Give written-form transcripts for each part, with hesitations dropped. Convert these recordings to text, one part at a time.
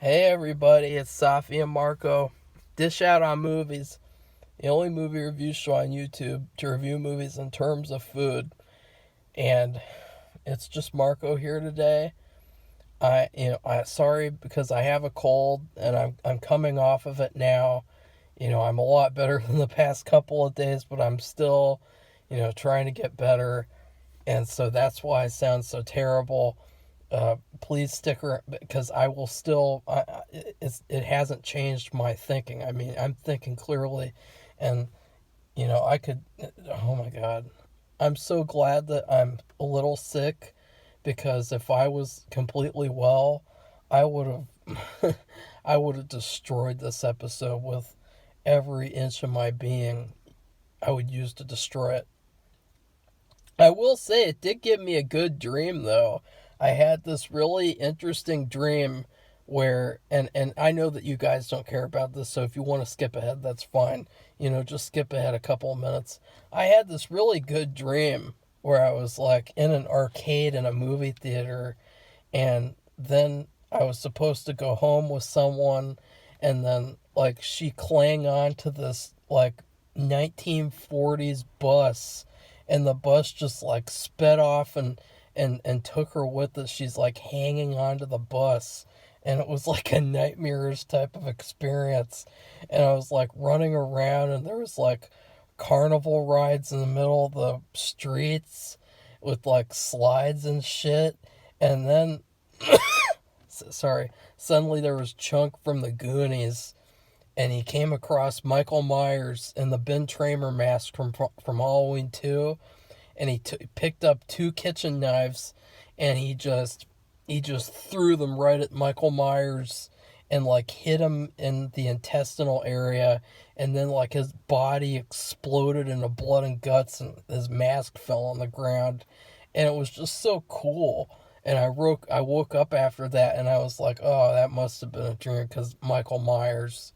Hey everybody, it's Safi and Marco. Dish out on movies. The only movie review show on YouTube to review movies in terms of food. And it's just Marco here today. I sorry because I have a cold and I'm coming off of it now. I'm a lot better than the past couple of days, but I'm still, trying to get better. And so that's why I sound so terrible. Please stick around because I will still. It hasn't changed my thinking. I mean, I'm thinking clearly, and I could. Oh my God, I'm so glad that I'm a little sick, because if I was completely well, I would have. I would have destroyed this episode with every inch of my being. I would use to destroy it. I will say it did give me a good dream though. I had this really interesting dream where and I know that you guys don't care about this, so if you want to skip ahead, that's fine. Just skip ahead a couple of minutes. I had this really good dream where I was like in an arcade in a movie theater, and then I was supposed to go home with someone, and then like she clung on to this like 1940s bus, and the bus just like sped off and took her with it. She's like hanging onto the bus, and it was like a nightmarish type of experience. And I was like running around, and there was like carnival rides in the middle of the streets with like slides and shit. And then sorry, suddenly there was Chunk from the Goonies, and he came across Michael Myers in the Ben Tramer mask from Halloween 2, and he picked up two kitchen knives, and he just threw them right at Michael Myers and like hit him in the intestinal area, and then like his body exploded into blood and guts, and his mask fell on the ground, and it was just so cool. And I woke up after that, and I was like, oh, that must have been a dream, because Michael Myers.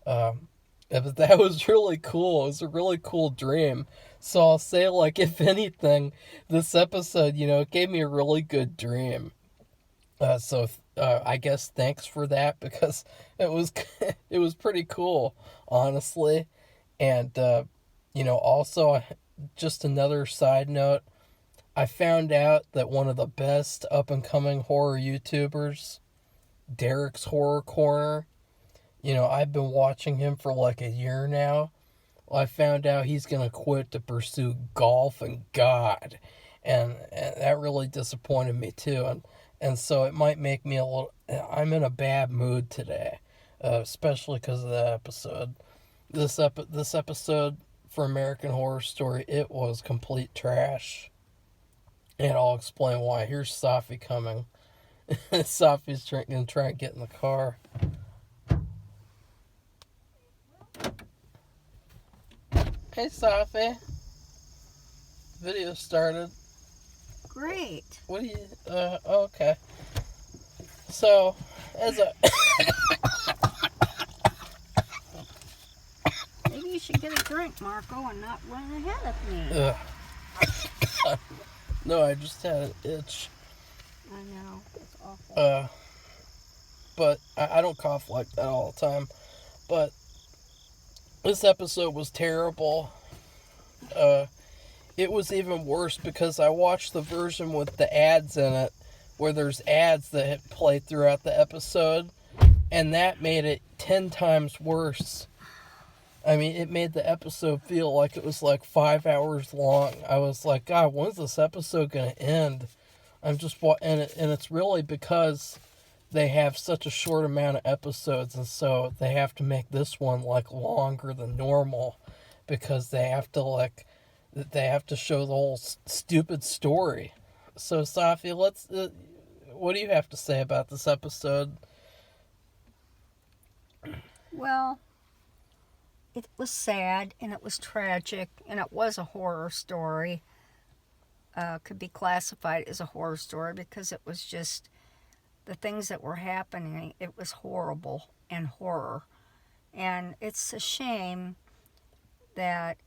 But that was really cool. It was a really cool dream. So I'll say, like, if anything, this episode, it gave me a really good dream. I guess thanks for that, because it was it was pretty cool, honestly. And also, just another side note, I found out that one of the best up and coming horror YouTubers, Derek's Horror Corner, I've been watching him for like a year now. Well, I found out he's going to quit to pursue golf and God. And that really disappointed me too. And so it might make me a little. I'm in a bad mood today, especially because of that episode. This episode for American Horror Story, it was complete trash. And I'll explain why. Here's Safi coming. Safi's going to try and get in the car. Hey, Safi. Video started. Great. What do you... okay. So, as a... Maybe you should get a drink, Marco, and not run ahead of me. No, I just had an itch. I know. It's awful. But I don't cough like that all the time. But this episode was terrible. It was even worse because I watched the version with the ads in it, where there's ads that play throughout the episode, and that made it 10 times worse. I mean, it made the episode feel like it was like 5 hours long. I was like, God, when's this episode gonna end? And it's really because they have such a short amount of episodes, and so they have to make this one like longer than normal, because they have to show the whole stupid story. So Safi, what do you have to say about this episode? Well, it was sad, and it was tragic, and it was a horror story. Could be classified as a horror story because it was just the things that were happening. It was horrible and horror. And it's a shame that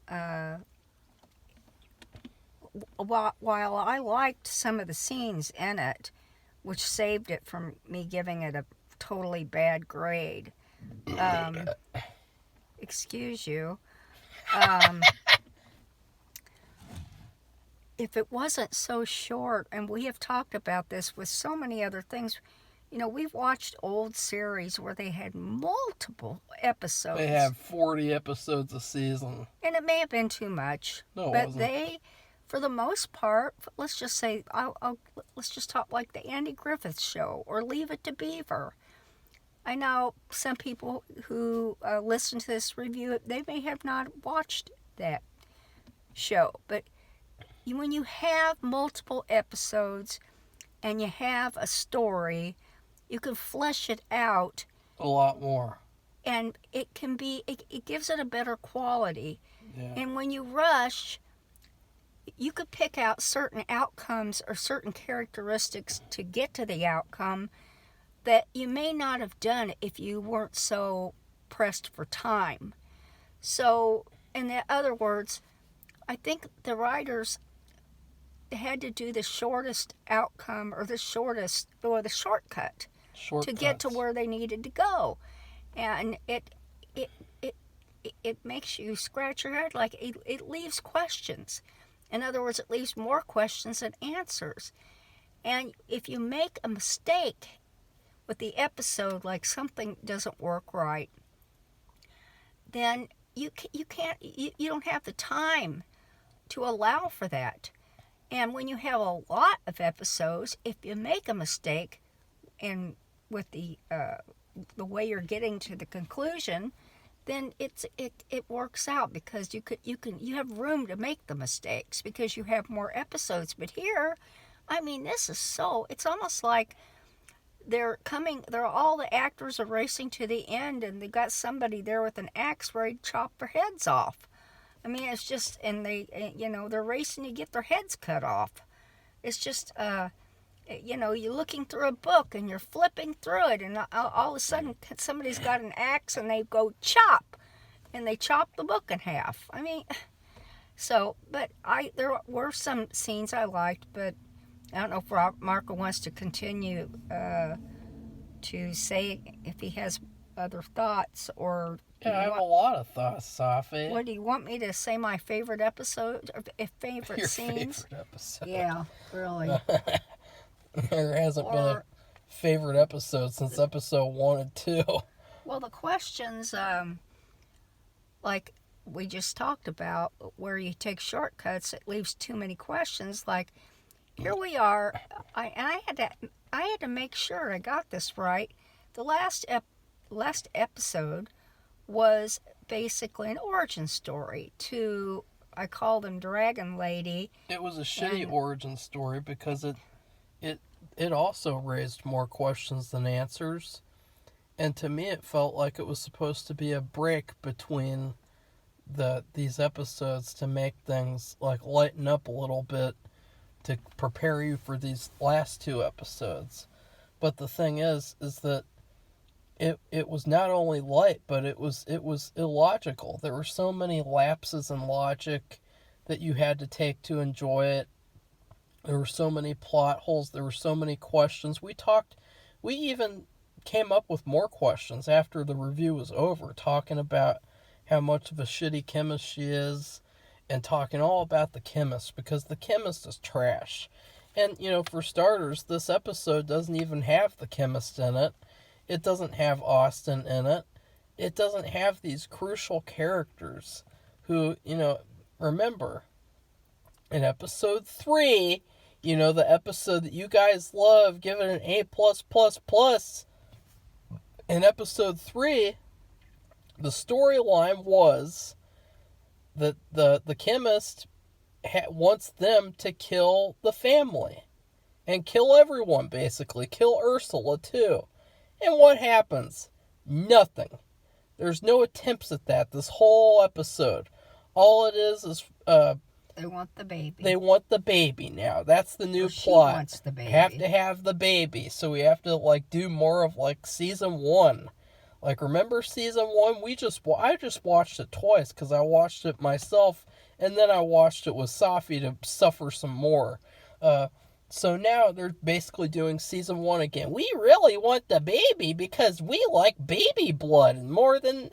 while I liked some of the scenes in it, which saved it from me giving it a totally bad grade. Um, excuse you. Um, if it wasn't so short, and we have talked about this with so many other things, we've watched old series where they had multiple episodes. They have 40 episodes a season. And it may have been too much. No, it but wasn't. They, for the most part, let's just say, let's just talk like the Andy Griffith Show or Leave It to Beaver. I know some people who listen to this review, they may have not watched that show, but when you have multiple episodes and you have a story, you can flesh it out a lot more, and it gives it a better quality. Yeah. And when you rush, you could pick out certain outcomes or certain characteristics to get to the outcome that you may not have done if you weren't so pressed for time. So, in other words, I think the writers had to do the shortest outcome or the shortcut to get to where they needed to go. And it makes you scratch your head. Like it leaves questions. In other words, it leaves more questions than answers. And if you make a mistake with the episode, like something doesn't work right, then you don't have the time to allow for that. And when you have a lot of episodes, if you make a mistake, and with the way you're getting to the conclusion, then it works out because you have room to make the mistakes because you have more episodes. But here, I mean, it's almost like all the actors are racing to the end, and they've got somebody there with an axe ready to chop their heads off. I mean, it's just, and they're racing to get their heads cut off. It's just, you're looking through a book and you're flipping through it, and all of a sudden somebody's got an axe and they go chop, and they chop the book in half. I mean, but there were some scenes I liked, but I don't know if Marco wants to continue to say if he has other thoughts or. Yeah, I have a lot of thoughts, Safi. What do you want me to say? My favorite episode, or favorite Your scenes? Favorite episode. Yeah, really. There hasn't been a favorite episode since episode 1 and 2. Well, the questions, like we just talked about, where you take shortcuts, it leaves too many questions. Like here we are, I had to make sure I got this right. The last episode was basically an origin story to, I call them Dragon Lady. It was a shitty origin story because it also raised more questions than answers. And to me it felt like it was supposed to be a break between these episodes to make things like lighten up a little bit to prepare you for these last 2 episodes. But the thing is that it was not only light, but it was illogical. There were so many lapses in logic that you had to take to enjoy it. There were so many plot holes. There were so many questions. We even came up with more questions after the review was over, talking about how much of a shitty chemist she is and talking all about the chemist, because the chemist is trash. And, for starters, this episode doesn't even have the chemist in it. It doesn't have Austin in it. It doesn't have these crucial characters who, remember, in episode 3, the episode that you guys love, give it an A+++. In episode 3, the storyline was that the chemist wants them to kill the family. And kill everyone, basically. Kill Ursula, too. And what happens? Nothing. There's no attempts at that this whole episode. All it is they want the baby. They want the baby now. That's the new plot. She wants the baby. Have to have the baby. So we have to do more of season 1. Remember season 1? I just watched it twice because I watched it myself and then I watched it with Safi to suffer some more. So now they're basically doing season 1 again. We really want the baby because we like baby blood more than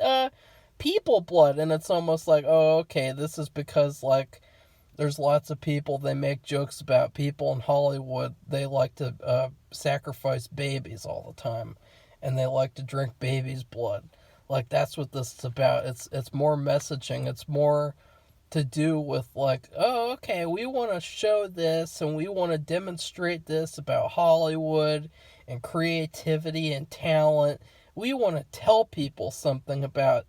people blood. And it's almost like, oh, okay, this is because, like, there's lots of people, they make jokes about people in Hollywood. They like to sacrifice babies all the time. And they like to drink babies' blood. Like, that's what this is about. It's more messaging. It's more to do with, like, oh, okay, we want to show this and we want to demonstrate this about Hollywood and creativity and talent. We want to tell people something about,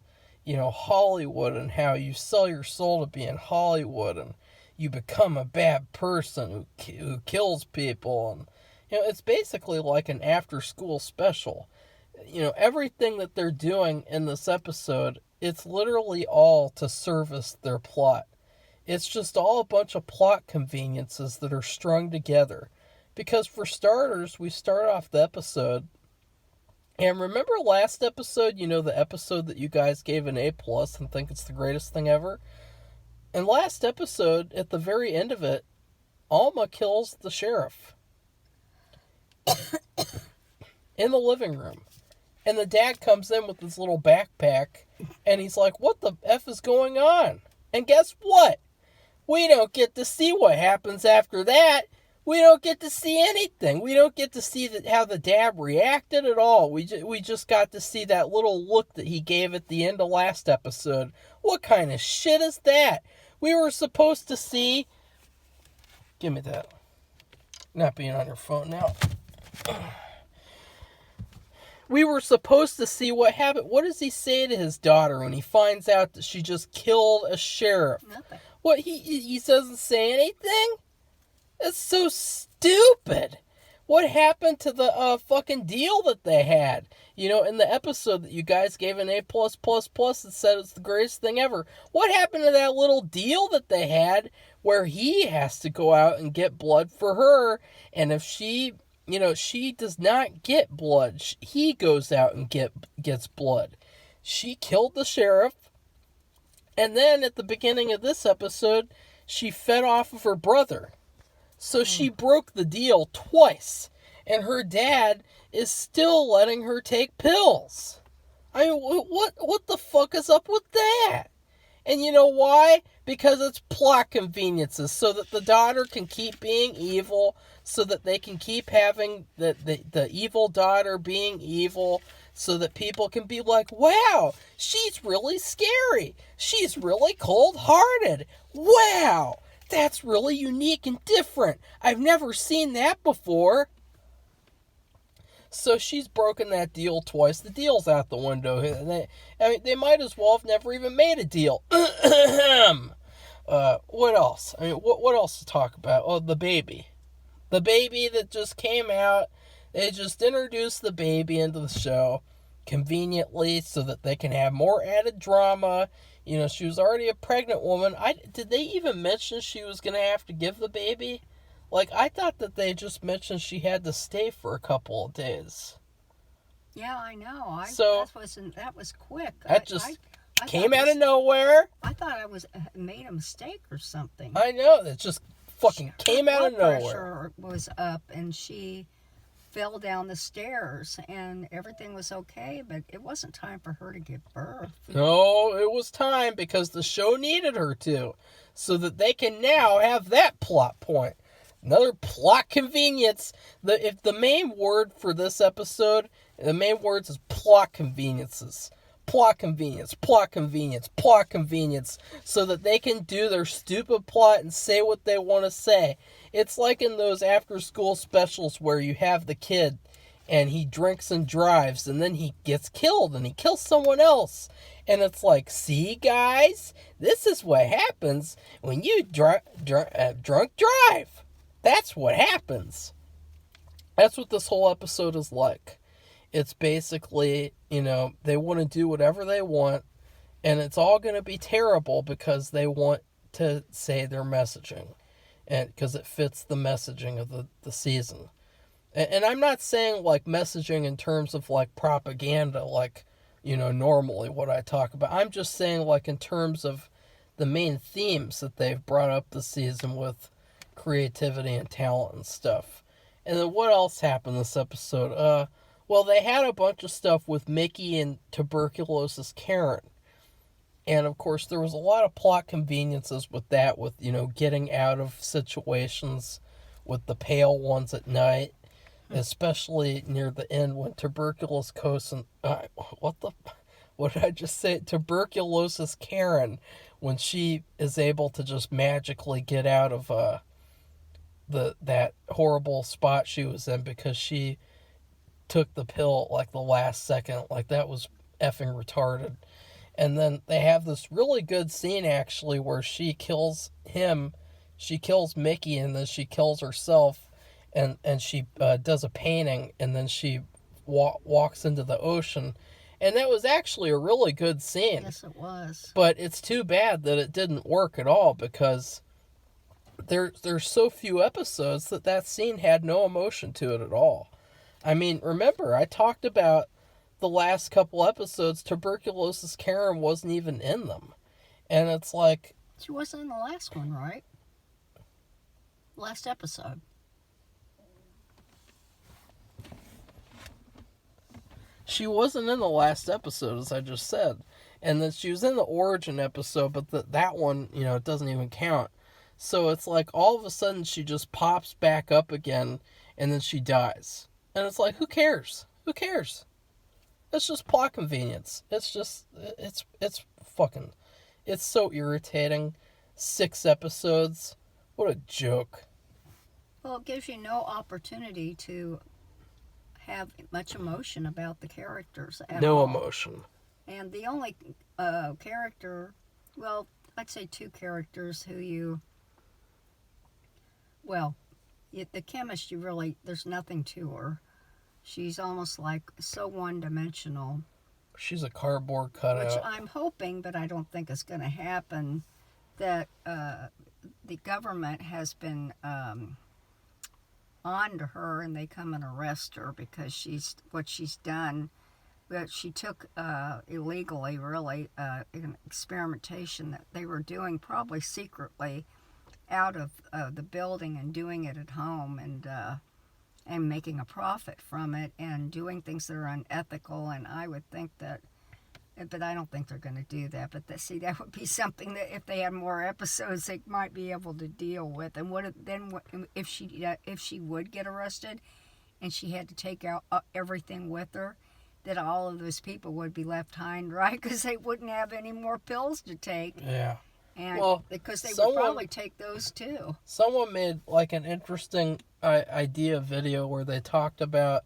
Hollywood and how you sell your soul to be in Hollywood and you become a bad person who kills people. And, it's basically like an after-school special. Everything that they're doing in this episode, it's literally all to service their plot. It's just all a bunch of plot conveniences that are strung together. Because for starters, we start off the episode, and remember last episode, the episode that you guys gave an A+ and think it's the greatest thing ever? And last episode, at the very end of it, Alma kills the sheriff. In the living room. And the dad comes in with his little backpack, and he's like, what the F is going on? And guess what? We don't get to see what happens after that. We don't get to see anything. We don't get to see how the dad reacted at all. We just got to see that little look that he gave at the end of last episode. What kind of shit is that? We were supposed to see... Give me that. Not being on your phone now. We were supposed to see what happened. What does he say to his daughter when he finds out that she just killed a sheriff? Nothing. What, he doesn't say anything? That's so stupid. What happened to the fucking deal that they had? In the episode that you guys gave an A+++ and said it's the greatest thing ever. What happened to that little deal that they had where he has to go out and get blood for her, and if she does not get blood, he goes out and gets blood. She killed the sheriff, and then at the beginning of this episode, she fed off of her brother. So she broke the deal twice, and her dad is still letting her take pills. I mean, what the fuck is up with that? And you know why? Because it's plot conveniences, so that the daughter can keep being evil, so that they can keep having the evil daughter being evil, so that people can be like, wow, she's really scary. She's really cold-hearted. Wow, that's really unique and different. I've never seen that before. So she's broken that deal twice. The deal's out the window. They might as well have never even made a deal. What else? I mean, what else to talk about? Oh, the baby. The baby that just came out. They just introduced the baby into the show conveniently so that they can have more added drama. She was already a pregnant woman. Did they even mention she was going to have to give the baby? Like, I thought that they just mentioned she had to stay for a couple of days. Yeah, I know. That was quick. That I came out of nowhere. I thought I made a mistake or something. I know. It just fucking came out of nowhere. Her pressure was up, and she fell down the stairs, and everything was okay, but it wasn't time for her to give birth. No, it was time because the show needed her to, so that they can now have that plot point. Another plot convenience. If the main word for this episode, the main words is plot conveniences. Plot convenience, plot convenience, plot convenience, so that they can do their stupid plot and say what they want to say. It's like in those after-school specials where you have the kid and he drinks and drives and then he gets killed and he kills someone else. And it's like, see, guys, this is what happens when you drunk drive. That's what happens. That's what this whole episode is like. It's basically, they want to do whatever they want, and it's all going to be terrible because they want to say their messaging, and because it fits the messaging of the season. And I'm not saying, like, messaging in terms of, like, propaganda, like, normally what I talk about. I'm just saying, like, in terms of the main themes that they've brought up this season with creativity and talent and stuff. And then what else happened this episode? Well, they had a bunch of stuff with Mickey and tuberculosis Karen. And of course, there was a lot of plot conveniences with that, with, getting out of situations with the pale ones at night, especially near the end when tuberculosis and what did I just say? Tuberculosis Karen, when she is able to just magically get out of that horrible spot she was in because she took the pill like the last second, like that was effing retarded. And then they have this really good scene actually where she kills Mickey, and then she kills herself, and she does a painting, and then she walks into the ocean. And that was actually a really good scene. Yes, it was. But it's too bad that it didn't work at all, because there's so few episodes that scene had no emotion to it at all. I mean, remember, I talked about the last couple episodes, tuberculosis Karen wasn't even in them. And it's like... She wasn't in the last one, right? Last episode. She wasn't in the last episode, as I just said. And then she was in the origin episode, but that one, it doesn't even count. So it's like all of a sudden she just pops back up again, and then she dies. And it's like, who cares? Who cares? It's just plot convenience. It's just, it's so irritating. 6 episodes. What a joke. Well, it gives you no opportunity to have much emotion about the characters at all. No emotion. And the only character, well, I'd say 2 characters who the chemist, there's nothing to her. She's almost like so one-dimensional. She's a cardboard cutout. Which I'm hoping, but I don't think it's going to happen, that the government has been on to her, and they come and arrest her because what she's done. But she took illegally, really, an experimentation that they were doing probably secretly out of the building and doing it at home, and making a profit from it, and doing things that are unethical. And I would think that, but I don't think they're going to do that. But that would be something that if they had more episodes, they might be able to deal with. And if she would get arrested, and she had to take out everything with her, that all of those people would be left high and dry because they wouldn't have any more pills to take. Yeah. And because they would probably take those too. Someone made like an interesting idea video where they talked about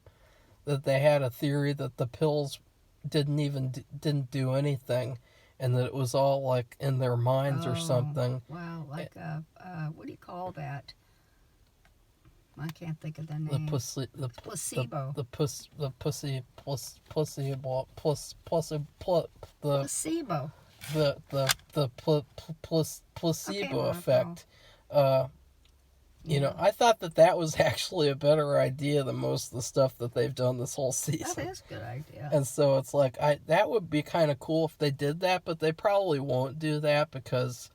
that they had a theory that the pills didn't do anything, and that it was all like in their minds or something. Wow, like what do you call that? I can't think of the name. Placebo. Placebo. Placebo effect. I thought that was actually a better idea than most of the stuff that they've done this whole season. That is a good idea. And so it's like, that would be kind of cool if they did that, but they probably won't do that because,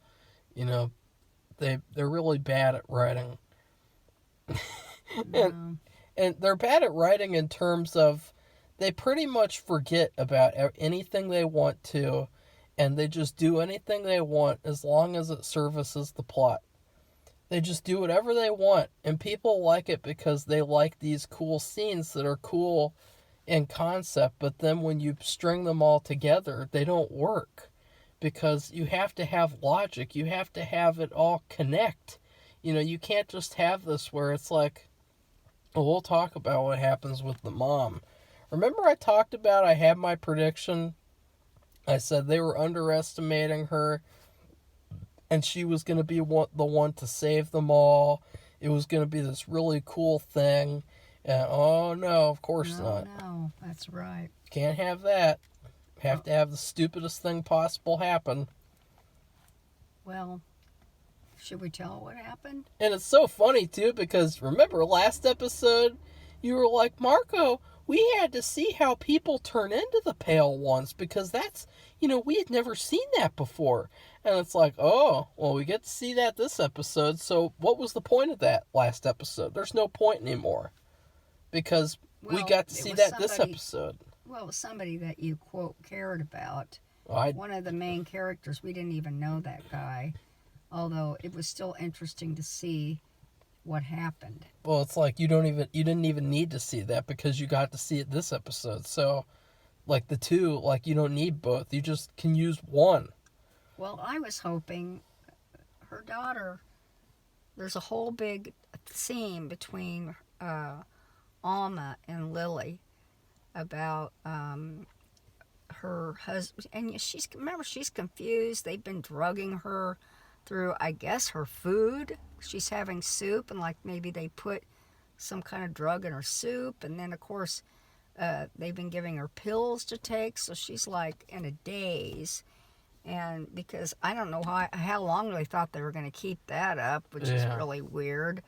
they're really bad at writing. And they're bad at writing in terms of they pretty much forget about anything they want to, and they just do anything they want as long as it services the plot. They just do whatever they want, and people like it because they like these cool scenes that are cool in concept, but then when you string them all together, they don't work because you have to have logic. You have to have it all connect. You can't just have this where it's like, we'll talk about what happens with the mom. Remember I talked about, I had my prediction. I said they were underestimating her, and she was going to be the one to save them all. It was going to be this really cool thing. And oh no, of course not. No, that's right. Can't have that. Have to have the stupidest thing possible happen. Well, should we tell what happened? And it's so funny too, because remember last episode, you were like, Marco, we had to see how people turn into the pale ones, because that's, we had never seen that before. And it's like, oh, well, we get to see that this episode, so what was the point of that last episode? There's no point anymore, because we got to see that this episode. Well, it was somebody that you, quote, cared about. Well, one of the main characters, we didn't even know that guy, although it was still interesting to see what happened. Well, it's like you didn't even need to see that, because you got to see it this episode. So, like, the two, like, you don't need both. You just can use one. Well, I was hoping her daughter, there's a whole big theme between Alma and Lily about her husband, and she's confused. They've been drugging her through, I guess, her food. She's having soup, and like maybe they put some kind of drug in her soup, and then of course they've been giving her pills to take, so she's like in a daze. And because I don't know how long they thought they were going to keep that up, which is really weird.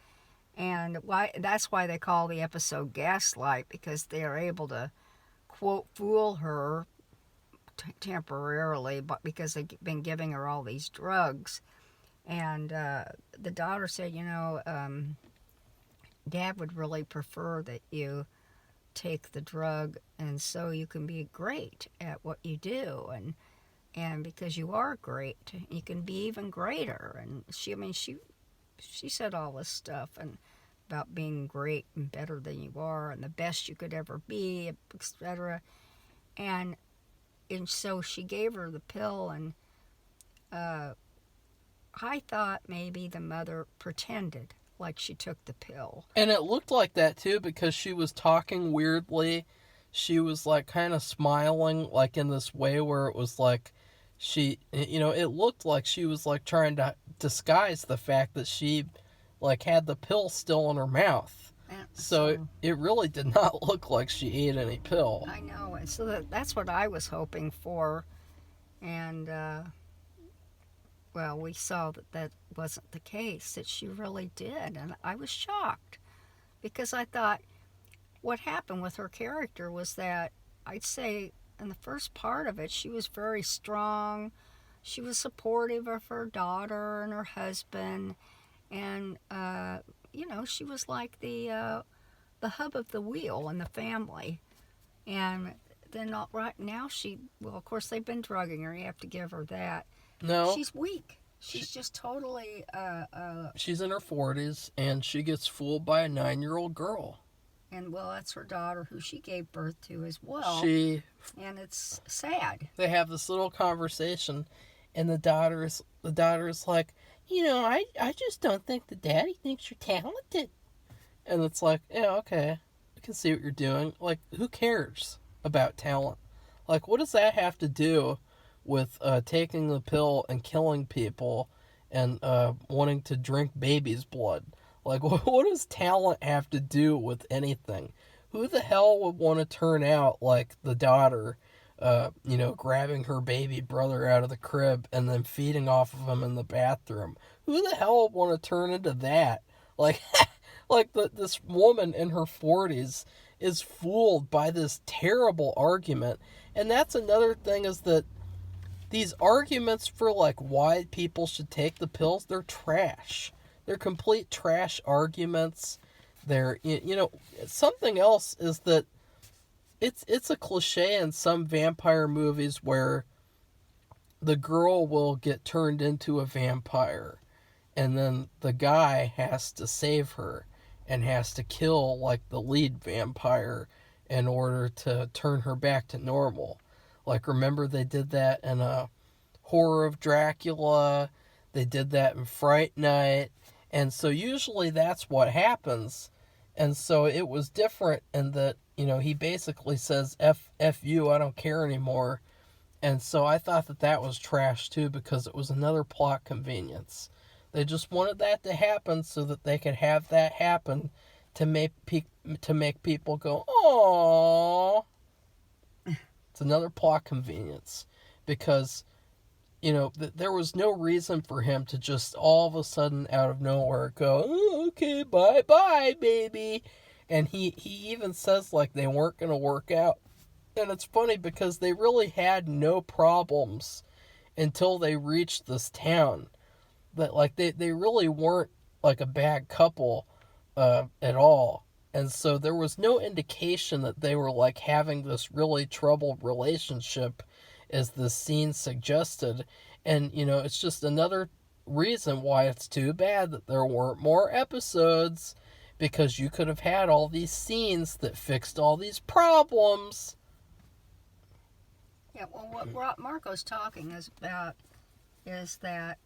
And that's why they call the episode Gaslight, because they are able to, quote, fool her temporarily, but because they've been giving her all these drugs. And the daughter said, Dad would really prefer that you take the drug, and so you can be great at what you do, and because you are great, you can be even greater. And she said all this stuff and about being great and better than you are and the best you could ever be, etc. And so she gave her the pill, and I thought maybe the mother pretended like she took the pill. And it looked like that too, because she was talking weirdly. She was like kind of smiling, like in this way where it was like it looked like she was like trying to disguise the fact that she like had the pill still in her mouth. So it really did not look like she ate any pill. I know, and so that's what I was hoping for. And well, we saw that wasn't the case, that she really did, and I was shocked, because I thought what happened with her character was that, I'd say in the first part of it, she was very strong. She was supportive of her daughter and her husband, and she was like the hub of the wheel in the family. And then right now of course they've been drugging her. You have to give her that. No, she's weak. She's just totally she's in her 40s, and she gets fooled by a 9-year-old girl. And well, that's her daughter, who she gave birth to as well. And it's sad. They have this little conversation, and the daughter is like, I just don't think the daddy thinks you're talented. And it's like, yeah, okay, I can see what you're doing. Like, who cares about talent? Like, what does that have to do with taking the pill and killing people and wanting to drink baby's blood? Like, what does talent have to do with anything? Who the hell would want to turn out like the daughter, grabbing her baby brother out of the crib and then feeding off of him in the bathroom? Who the hell would want to turn into that? Like, this woman in her 40s is fooled by this terrible argument. And that's another thing, is that these arguments for, like, why people should take the pills, they're trash. They're complete trash arguments. They're, something else is that it's a cliche in some vampire movies where the girl will get turned into a vampire, and then the guy has to save her and has to kill, like, the lead vampire in order to turn her back to normal. Like, remember they did that in Horror of Dracula. They did that in Fright Night. And so usually that's what happens. And so it was different in that, he basically says, F you, I don't care anymore. And so I thought that was trash too, because it was another plot convenience. They just wanted that to happen so that they could have that happen to make people go, "Aww." It's another plot convenience, because there was no reason for him to just all of a sudden out of nowhere go, "Oh, okay, bye-bye, baby." And he even says, like, they weren't going to work out. And it's funny because they really had no problems until they reached this town. That, like, they really weren't, like, a bad couple at all. And so there was no indication that they were, like, having this really troubled relationship as the scene suggested. And, you know, it's just another reason why it's too bad that there weren't more episodes, because you could have had all these scenes that fixed all these problems. Yeah, well, what Marco's talking is about is that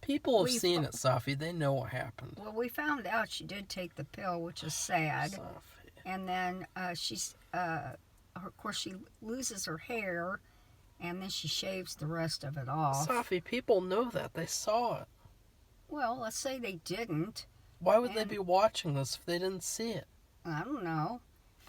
people have seen it, Safi. They know what happened. Well, we found out she did take the pill, which is sad. Safi. And then of course, she loses her hair, and then she shaves the rest of it off. Safi, people know that. They saw it. Well, let's say they didn't. Why would they be watching this if they didn't see it? I don't know.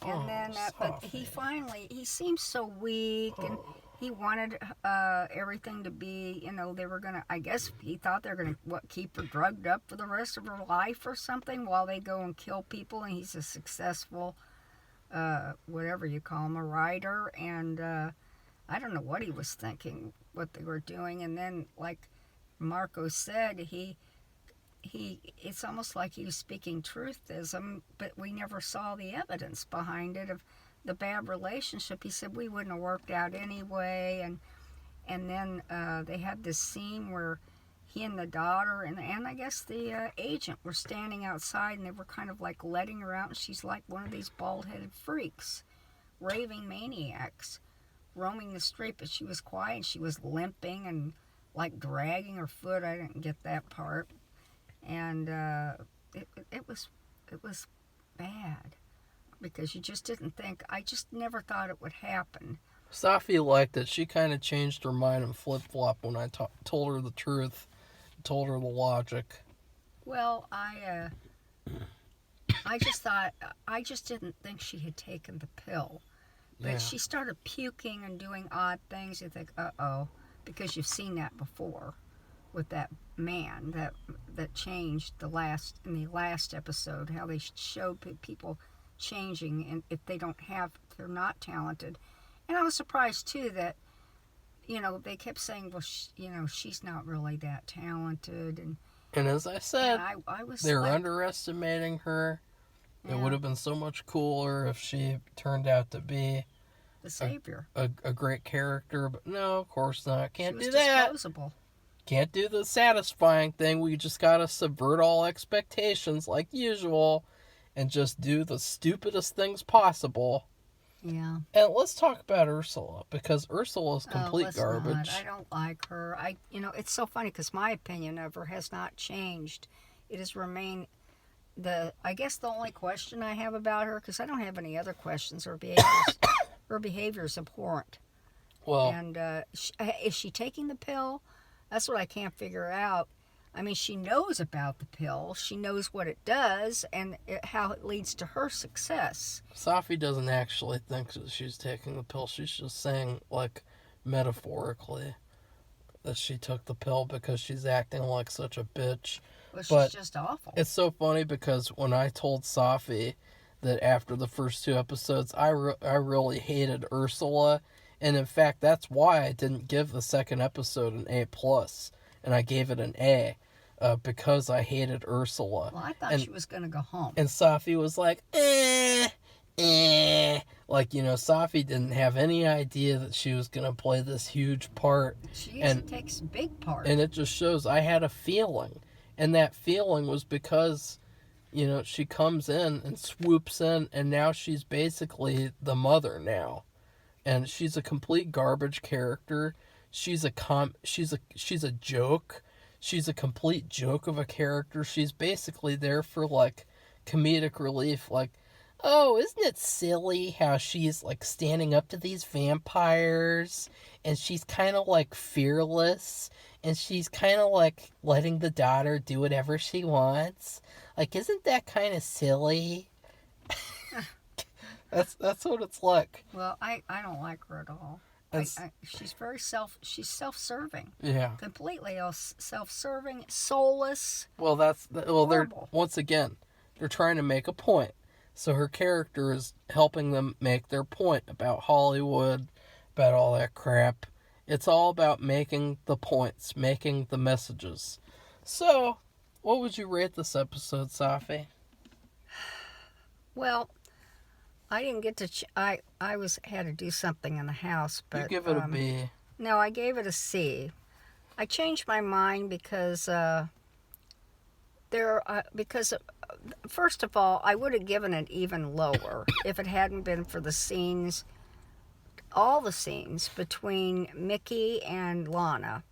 And then, but he seems so weak, and he wanted everything to be, you know, they were gonna. I guess he thought they were gonna keep her drugged up for the rest of her life or something, while they go and kill people. And he's a successful, whatever you call him, a writer, and I don't know what he was thinking, what they were doing. And then, like Marco said, it's almost like he was speaking truthism, but we never saw the evidence behind it of the bad relationship. He said we wouldn't have worked out anyway, and then they had this scene where he and the daughter and I guess the agent were standing outside, and they were kind of like letting her out, and she's like one of these bald-headed freaks, raving maniacs, roaming the street, but she was quiet. She was limping and like dragging her foot. I didn't get that part. And it was bad, because you just didn't think. I just never thought it would happen. Safi liked it. She kind of changed her mind and flip-flopped when I told her the truth, told her the logic. Well, I just didn't think she had taken the pill. But she started puking and doing odd things. You think, uh-oh, because you've seen that before with that man that changed in the last episode, how they showed people changing, and if they're not talented. And I was surprised too that, you know, they kept saying, well, she's not really that talented, and as I said, I was they were underestimating her. Yeah. It would have been so much cooler if she turned out to be the savior, a great character, but no, of course not. Can't do that. Disposable. Can't do the satisfying thing. We just gotta subvert all expectations like usual and just do the stupidest things possible. Yeah. And let's talk about Ursula, because Ursula's complete garbage. Not. I don't like her. It's so funny because my opinion of her has not changed. It has remained I guess the only question I have about her, because I don't have any other questions or behaviors. Her behavior is abhorrent. Well. And is she taking the pill? That's what I can't figure out. I mean, she knows about the pill. She knows what it does and how it leads to her success. Safi doesn't actually think that she's taking the pill. She's just saying, like, metaphorically, that she took the pill because she's acting like such a bitch. Well, she's just awful. It's so funny because when I told Safi that after the first 2 episodes, I really hated Ursula. And in fact, that's why I didn't give the second episode an A+, and I gave it an A, because I hated Ursula. Well, I thought she was going to go home. And Safi was like, Like, you know, Safi didn't have any idea that she was going to play this huge part. She takes a big part. And it just shows I had a feeling. And that feeling was because, you know, she comes in and swoops in, and now she's basically the mother now. And she's a complete garbage character. She's a joke. She's a complete joke of a character. She's basically there for, like, comedic relief. Like, oh, isn't it silly how she's, like, standing up to these vampires, and she's kind of, like, fearless, and she's kind of, like, letting the daughter do whatever she wants. Like, isn't that kind of silly? That's what it's like. Well, I don't like her at all. She's very self-serving. Yeah. Completely self-serving, soulless. Well, they're once again, they're trying to make a point. So her character is helping them make their point about Hollywood, about all that crap. It's all about making the points, making the messages. So, what would you rate this episode, Safi? Well, I didn't get to. I had to do something in the house, but You give it a B. No, I gave it a C. I changed my mind because first of all, I would have given it even lower if it hadn't been for the scenes, all the scenes between Mickey and Lana.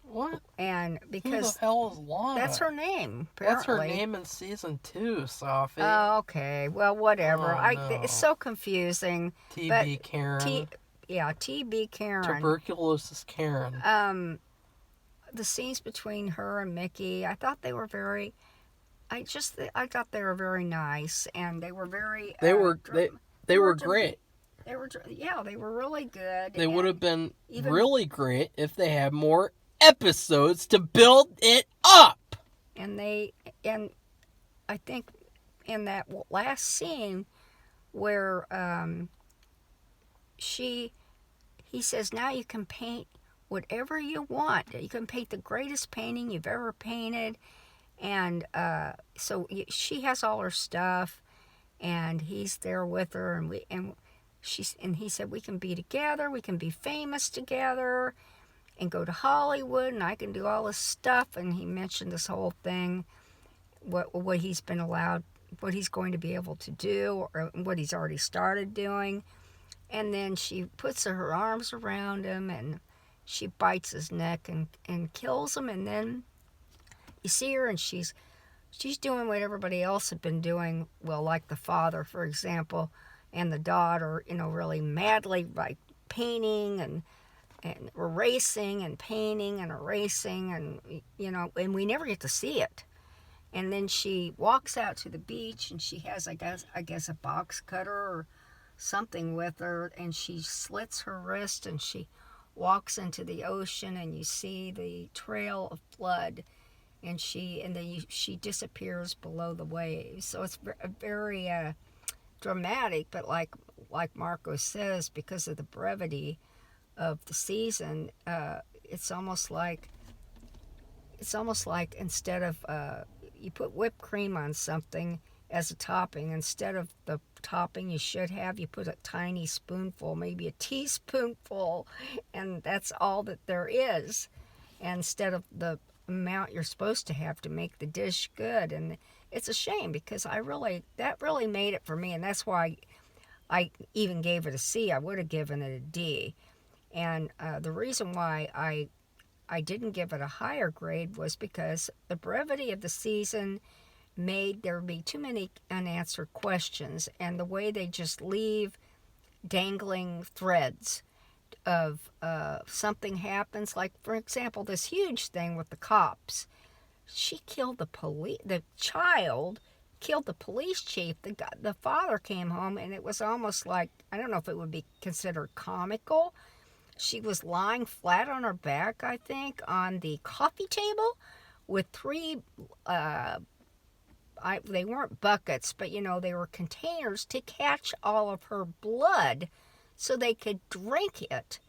What? And Who because the hell is Lana? that's her name, That's apparently. her name in season 2, Safi. Oh, okay. Well, whatever. Oh, no. It's so confusing. TB Karen. TB Karen. Tuberculosis Karen. The scenes between her and Mickey, I thought they were very. I thought they were very nice, and they were very. They were great. They were really good. They would have been even, really great if they had more episodes to build it up. And I think in that last scene where he says, now you can paint whatever you want. You can paint the greatest painting you've ever painted. And so she has all her stuff, and he's there with her, and he said, we can be together, we can be famous together, and go to Hollywood, and I can do all this stuff. And he mentioned this whole thing, what he's been allowed, what he's going to be able to do, or what he's already started doing. And then she puts her arms around him, and she bites his neck and kills him. And then you see her, and she's doing what everybody else had been doing. Well, like the father, for example, and the daughter, really madly, like painting and erasing and painting and erasing, and and we never get to see it. And then she walks out to the beach, and she has, I guess a box cutter or something with her, and she slits her wrist, and she walks into the ocean, and you see the trail of blood, and then she disappears below the waves. So it's very dramatic, but like Marco says, because of the brevity of the season, it's almost like instead of you put whipped cream on something as a topping, instead of the topping you should have, you put a tiny spoonful, maybe a teaspoonful, and that's all that there is, instead of the amount you're supposed to have to make the dish good. And it's a shame, because that really made it for me, and that's why I even gave it a C. I would have given it a D. And the reason why I didn't give it a higher grade was because the brevity of the season made there be too many unanswered questions, and the way they just leave dangling threads of something happens, like, for example, this huge thing with the cops. The child killed the police chief. The father came home, and it was almost like, I don't know if it would be considered comical. She was lying flat on her back, I think, on the coffee table with three, they weren't buckets, but they were containers to catch all of her blood so they could drink it.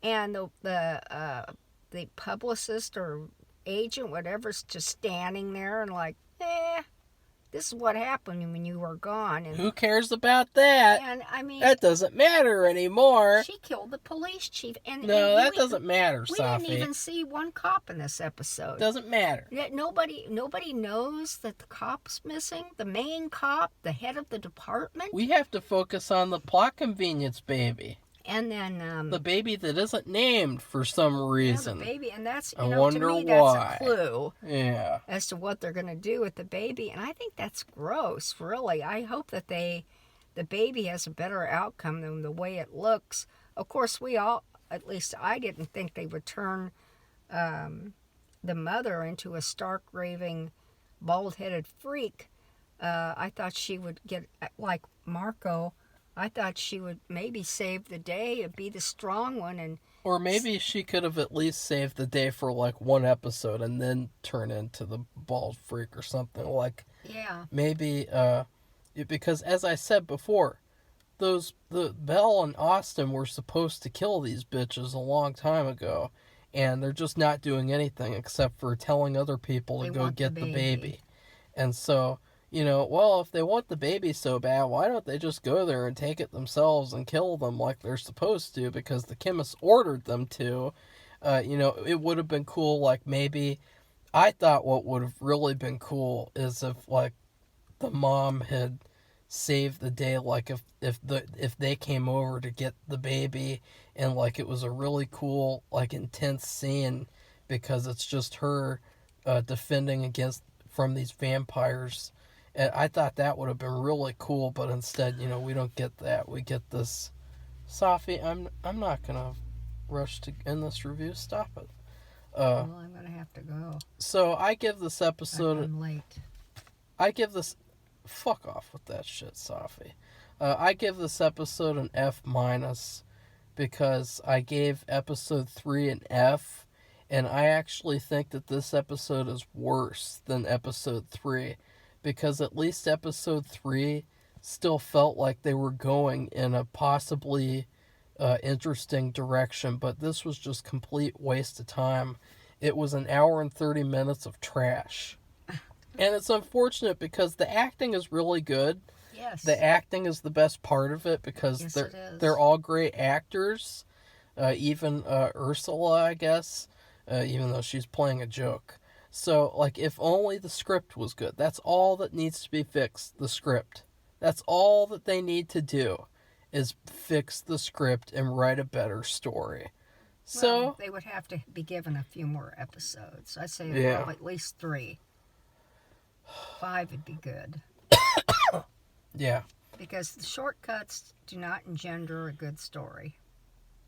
And the publicist or agent, whatever's just standing there and like, this is what happened when you were gone. And who cares about that? And I mean, that doesn't matter anymore. She killed the police chief. No, that doesn't matter, Safi. We didn't even see one cop in this episode. Doesn't matter. Nobody knows that the cop's missing. The main cop, the head of the department. We have to focus on the plot convenience baby. And then the baby that isn't named for some reason. The baby, and that's I wonder to me, why. That's a clue. Yeah. As to what they're going to do with the baby, and I think that's gross. Really, I hope that the baby has a better outcome than the way it looks. Of course, at least I didn't think they would turn the mother into a stark raving, bald-headed freak. I thought she would get like Marco. I thought she would maybe save the day and be the strong one. Or maybe she could have at least saved the day for like one episode and then turn into the bald freak or something. Like, yeah. Maybe because as I said before, the Belle and Austin were supposed to kill these bitches a long time ago, and they're just not doing anything except for telling other people to go get the baby. And so, well, if they want the baby so bad, why don't they just go there and take it themselves and kill them like they're supposed to, because the chemist ordered them to. It would have been cool, like, maybe, I thought what would have really been cool is if, like, the mom had saved the day, like if they came over to get the baby, and like it was a really cool, like, intense scene, because it's just her defending against from these vampires. And I thought that would have been really cool, but instead, we don't get that. We get this. Safi, I'm not gonna rush to end this review. Stop it. Well, I'm gonna have to go. So I give this episode. I'm late. I give this. Fuck off with that shit, Safi. I give this episode an F minus, because I gave episode 3 an F, and I actually think that this episode is worse than episode 3, because at least episode 3 still felt like they were going in a possibly interesting direction, but this was just complete waste of time. It was an hour and 30 minutes of trash. And it's unfortunate because the acting is really good. Yes. The acting is the best part of it, because yes, they're all great actors. Even Ursula, I guess, even though she's playing a joke. So, like, if only the script was good. That's all that needs to be fixed, the script. That's all that they need to do, is fix the script and write a better story. So well, they would have to be given a few more episodes. I say well, at least 3. 5 would be good. Yeah. Because the shortcuts do not engender a good story.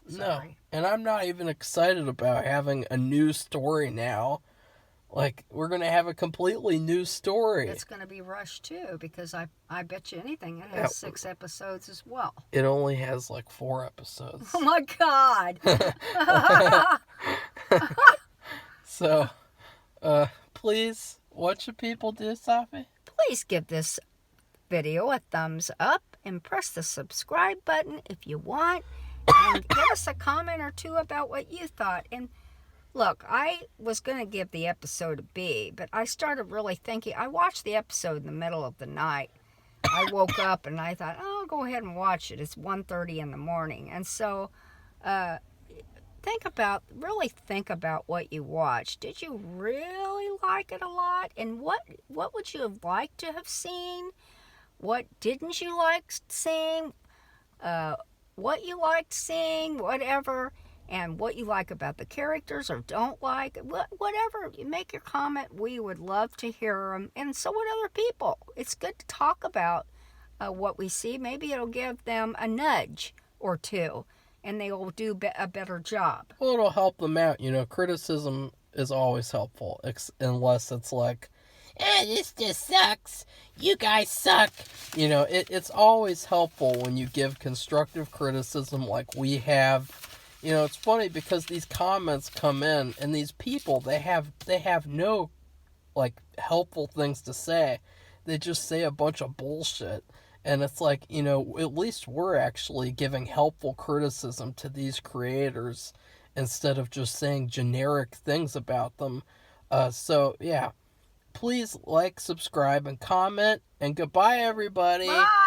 Sorry. No. And I'm not even excited about having a new story now. Like, we're going to have a completely new story. It's going to be rushed, too, because I bet you anything it has 6 episodes as well. It only has, like, 4 episodes. Oh, my God! So, please, what should people do, Safi? Please give this video a thumbs up and press the subscribe button if you want. And give us a comment or two about what you thought. And look, I was going to give the episode a B, but I started really thinking. I watched the episode in the middle of the night. I woke up and I thought, oh, I'll go ahead and watch it. It's 1:30 in the morning. And so really think about what you watched. Did you really like it a lot? And what would you have liked to have seen? What didn't you like seeing? What you liked seeing, whatever, and what you like about the characters or don't like, whatever. You make your comment. We would love to hear them, and so would other people. It's good to talk about what we see. Maybe it'll give them a nudge or two, and they will do a better job. Well, it'll help them out. Criticism is always helpful, unless it's like, this just sucks. You guys suck. It's always helpful when you give constructive criticism like we have. It's funny because these comments come in, and these people, they have no, like, helpful things to say. They just say a bunch of bullshit. And it's like, at least we're actually giving helpful criticism to these creators instead of just saying generic things about them. So, yeah. Please like, subscribe, and comment. And goodbye, everybody. Bye.